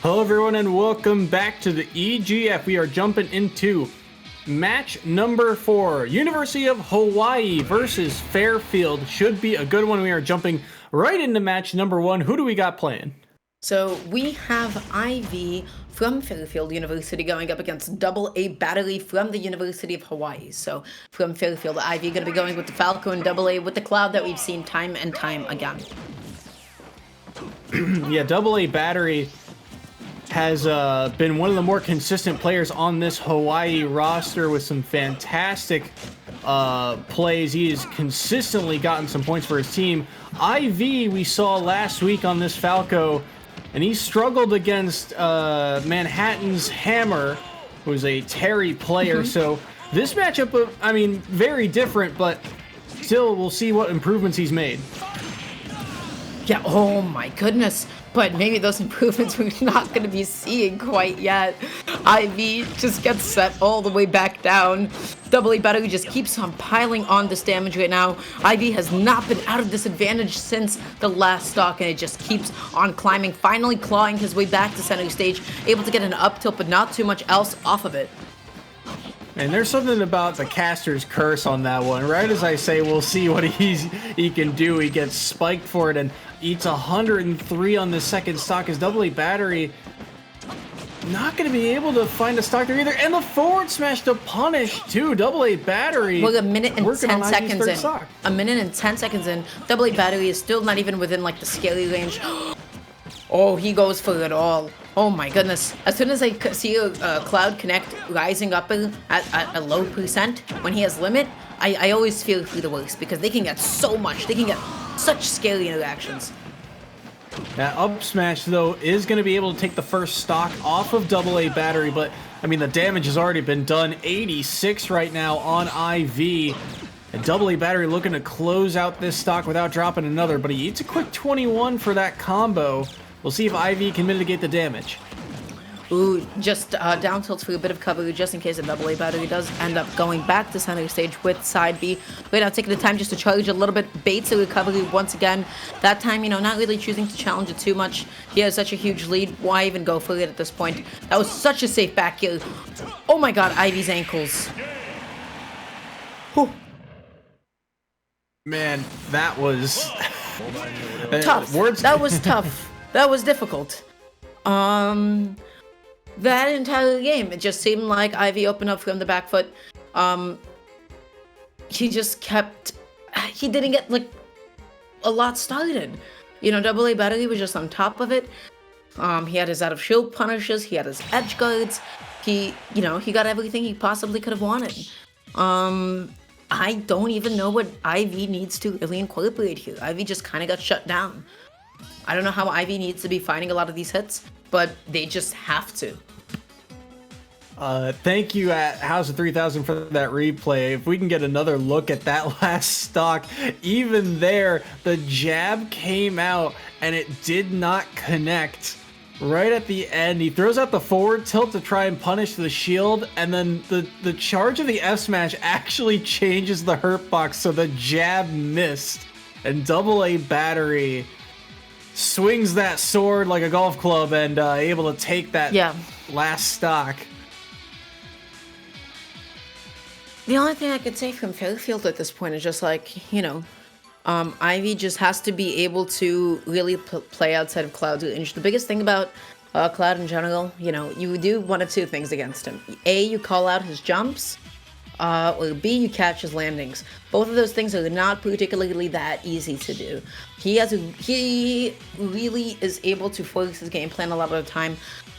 Hello everyone and welcome back to the EGF. We are jumping into match number 4. University of Hawaii versus Fairfield. Should be a good one. We are jumping right into match number 1. Who do we got playing? So we have IV from Fairfield University going up against AA Battery from the University of Hawaii. So from Fairfield, IV going to be going with the Falco and AA with the Cloud that we've seen time and time again. Yeah, AA Battery has been one of the more consistent players on this Hawaii roster with some fantastic plays. He has consistently gotten some points for his team. IV we saw last week on this Falco, and he struggled against Manhattan's Hammer, who's a Terry player. So this matchup, I mean, very different, but still we'll see what improvements he's made. Yeah, oh my goodness. But maybe those improvements we're not going to be seeing quite yet. IV just gets set all the way back down. AA Battery just keeps on piling on this damage right now. IV has not been out of this advantage since the last stock, and it just keeps on climbing, finally clawing his way back to center stage, able to get an up tilt, but not too much else off of it. And there's something about the caster's curse on that one. Right as I say, we'll see what he can do. He gets spiked for it and eats 103 on the second stock. As AA Battery not going to be able to find a stock there either. And the forward smash to punish, too. AA Battery. Well, a minute and 10 seconds in. Stock. A minute and 10 seconds in. AA Battery is still not even within, like, the scary range. Oh, he goes for it all. Oh my goodness. As soon as I see a Cloud Connect rising up at a low percent when he has limit, I always feel the worst because they can get so much. They can get such scary interactions. That up smash, though, is going to be able to take the first stock off of AA Battery, but, I mean, the damage has already been done. 86 right now on IV. And AA Battery looking to close out this stock without dropping another, but he eats a quick 21 for that combo. We'll see if IV can mitigate the damage. Ooh, just down tilts for a bit of cover just in case the AA Battery does end up going back to center stage with side B. Right now, taking the time just to charge a little bit, baits the recovery once again. That time, you know, not really choosing to challenge it too much. He has such a huge lead. Why even go for it at this point? That was such a safe back kill. Oh my god, Ivy's ankles. Whew. Man, that was tough. That was tough. That was difficult. That entire game, it just seemed like Ivy opened up from the back foot. He just kept... He didn't get, like, a lot started. You know, AA Battery was just on top of it. He had his out of shield punishes. He had his edge guards. He got everything he possibly could have wanted. I don't even know what Ivy needs to really incorporate here. Ivy just kind of got shut down. I don't know how Ivy needs to be finding a lot of these hits, but they just have to. Thank you at House of 3000 for that replay. If we can get another look at that last stock, even there, the jab came out and it did not connect. Right at the end, he throws out the forward tilt to try and punish the shield, and then the charge of the F smash actually changes the hurt box, so the jab missed. And AA Battery swings that sword like a golf club and able to take that last stock. The only thing I could say from Fairfield at this point is just like, you know, Ivy just has to be able to really play outside of Cloud's range. The biggest thing about Cloud in general, you know, you do one of two things against him. A, you call out his jumps, or B, you catch his landings. Both of those things are not particularly that easy to do. He really is able to focus his game plan a lot of the time.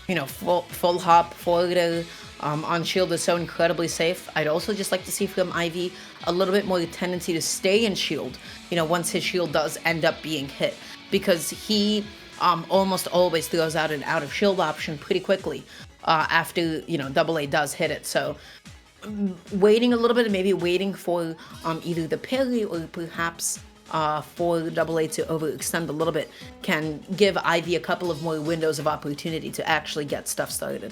You know, full hop, forward on shield is so incredibly safe. I'd also just like to see from Ivy a little bit more tendency to stay in shield, you know, once his shield does end up being hit. Because he almost always throws out an out of shield option pretty quickly after, you know, AA does hit it. So waiting a little bit, maybe waiting for either the parry or perhaps for AA to overextend a little bit can give Ivy a couple of more windows of opportunity to actually get stuff started.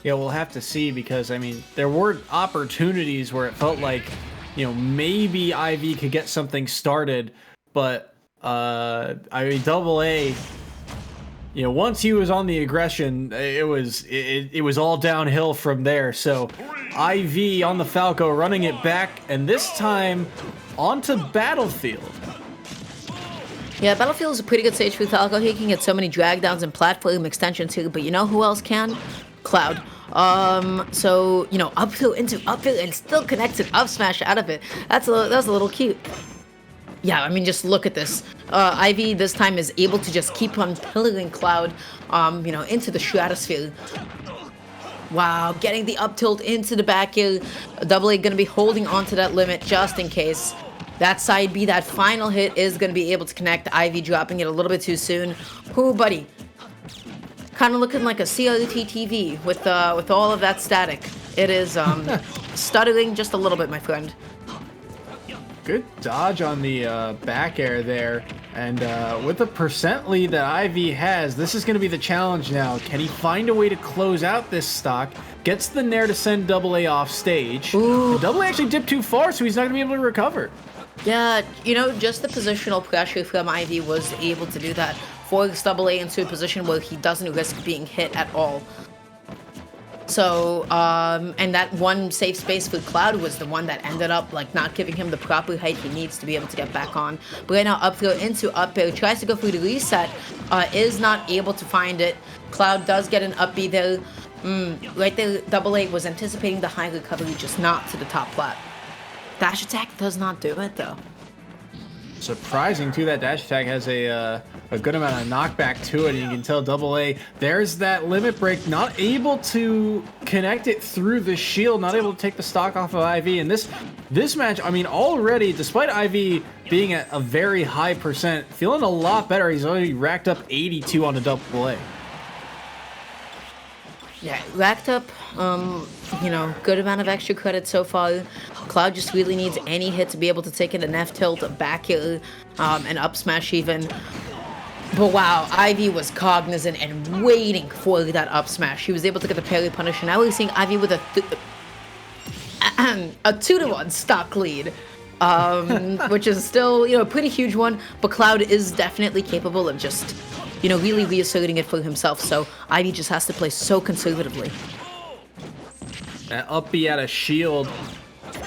Yeah, we'll have to see because, I mean, there were opportunities where it felt like, you know, maybe IV could get something started, but I mean, AA You know, once he was on the aggression, it was all downhill from there. So IV on the Falco running it back, and this time onto Battlefield. Yeah, Battlefield is a pretty good stage for Falco. He can get so many drag downs and platform extensions too, but you know who else can? Cloud. So, you know, uphill into uphill and still connects an up smash out of it. That's a little cute. Yeah, I mean, just look at this. Ivy this time is able to just keep on pillaring Cloud, you know, into the stratosphere. Wow, getting the up tilt into the back air. Double A gonna be holding on to that limit just in case. That side B, that final hit is gonna be able to connect. Ivy dropping it a little bit too soon. Ooh, buddy. Kind of looking like a CRT TV with all of that static. It is stuttering just a little bit, my friend. Good dodge on the back air there. And with the percent lead that Ivy has, this is going to be the challenge now. Can he find a way to close out this stock? Gets the nair to send Double A off stage. And Double A actually dipped too far, so he's not going to be able to recover. Yeah, you know, just the positional pressure from Ivy was able to do that. Force Double A into a position where he doesn't risk being hit at all. So, and that one safe space for Cloud was the one that ended up, like, not giving him the proper height he needs to be able to get back on. But right now, up throw into up air, tries to go through the reset, is not able to find it. Cloud does get an up B there. Right there, Double A was anticipating the high recovery, just not to the top flat. Dash attack does not do it, though. Surprising, too, that dash attack has a good amount of knockback to it, and you can tell Double A, there's that limit break, not able to connect it through the shield, not able to take the stock off of IV, and this match, I mean, already, despite IV being at a very high percent, feeling a lot better. He's already racked up 82 on a Double A. Yeah, racked up, you know, good amount of extra credit so far. Cloud just really needs any hit to be able to take it an F tilt, a back air, an up smash even. But wow, Ivy was cognizant and waiting for that up smash. He was able to get the parry punish, and now we're seeing Ivy with a 2-1 stock lead. Which is still, you know, a pretty huge one, but Cloud is definitely capable of just, you know, really reasserting it for himself, so Ivy just has to play so conservatively. That up B out of shield,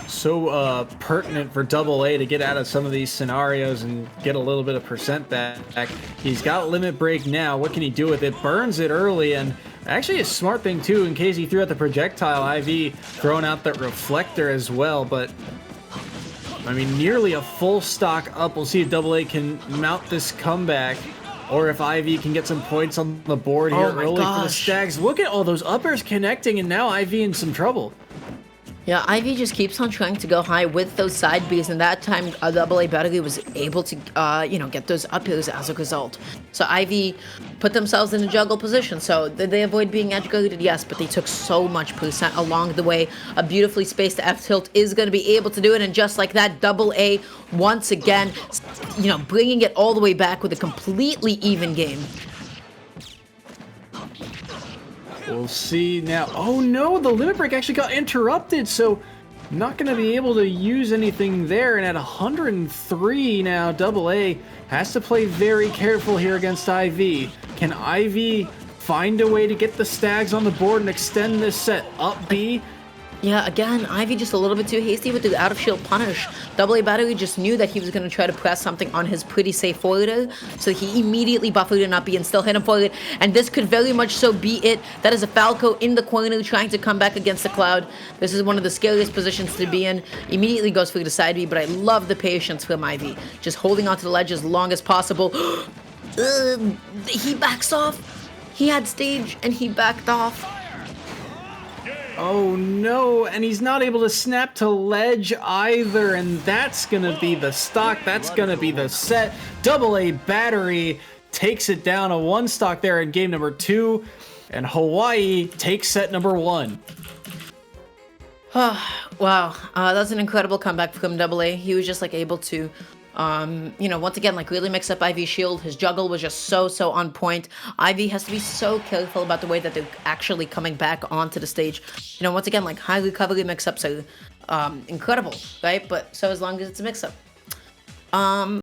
so pertinent for Double A to get out of some of these scenarios and get a little bit of percent back. He's got limit break now. What can he do with it? Burns it early, and actually a smart thing too, in case he threw out the projectile, IV throwing out that reflector as well, but I mean, nearly a full stock up. We'll see if Double A can mount this comeback, or if IV can get some points on the board here early for the Stags. Look at all those uppers connecting, and now IV in some trouble. Yeah, Ivy just keeps on trying to go high with those side Bs, and that time Double A Battery was able to, you know, get those up airs as a result. So Ivy put themselves in a juggle position. So did they avoid being edge guarded? Yes, but they took so much percent along the way. A beautifully spaced F tilt is going to be able to do it, and just like that, Double A once again, you know, bringing it all the way back with a completely even game. We'll see now. Oh no, the limit break actually got interrupted, so not going to be able to use anything there. And at 103 now, Double A has to play very careful here against IV. Can IV find a way to get the Stags on the board and extend this set? Up B. Yeah, again, Ivy just a little bit too hasty with the out-of-shield punish. Double A Battery just knew that he was going to try to press something on his pretty safe forwarder, so he immediately buffered an up B and still hit him forward, and this could very much so be it. That is a Falco in the corner trying to come back against the Cloud. This is one of the scariest positions to be in. Immediately goes for the side B, but I love the patience from Ivy. Just holding onto the ledge as long as possible. He backs off. He had stage, and he backed off. Oh no, and he's not able to snap to ledge either, and that's gonna be the stock, that's gonna be the set. Double A Battery takes it down a one stock there in game number 2, and Hawaii takes set number 1. Wow, that's an incredible comeback from Double A. He was just like able to you know, once again, like really mix up Ivy's shield. His juggle was just so on point. Ivy has to be so careful about the way that they're actually coming back onto the stage. You know, once again, like high recovery mix-ups are incredible, right? But so as long as it's a mix-up.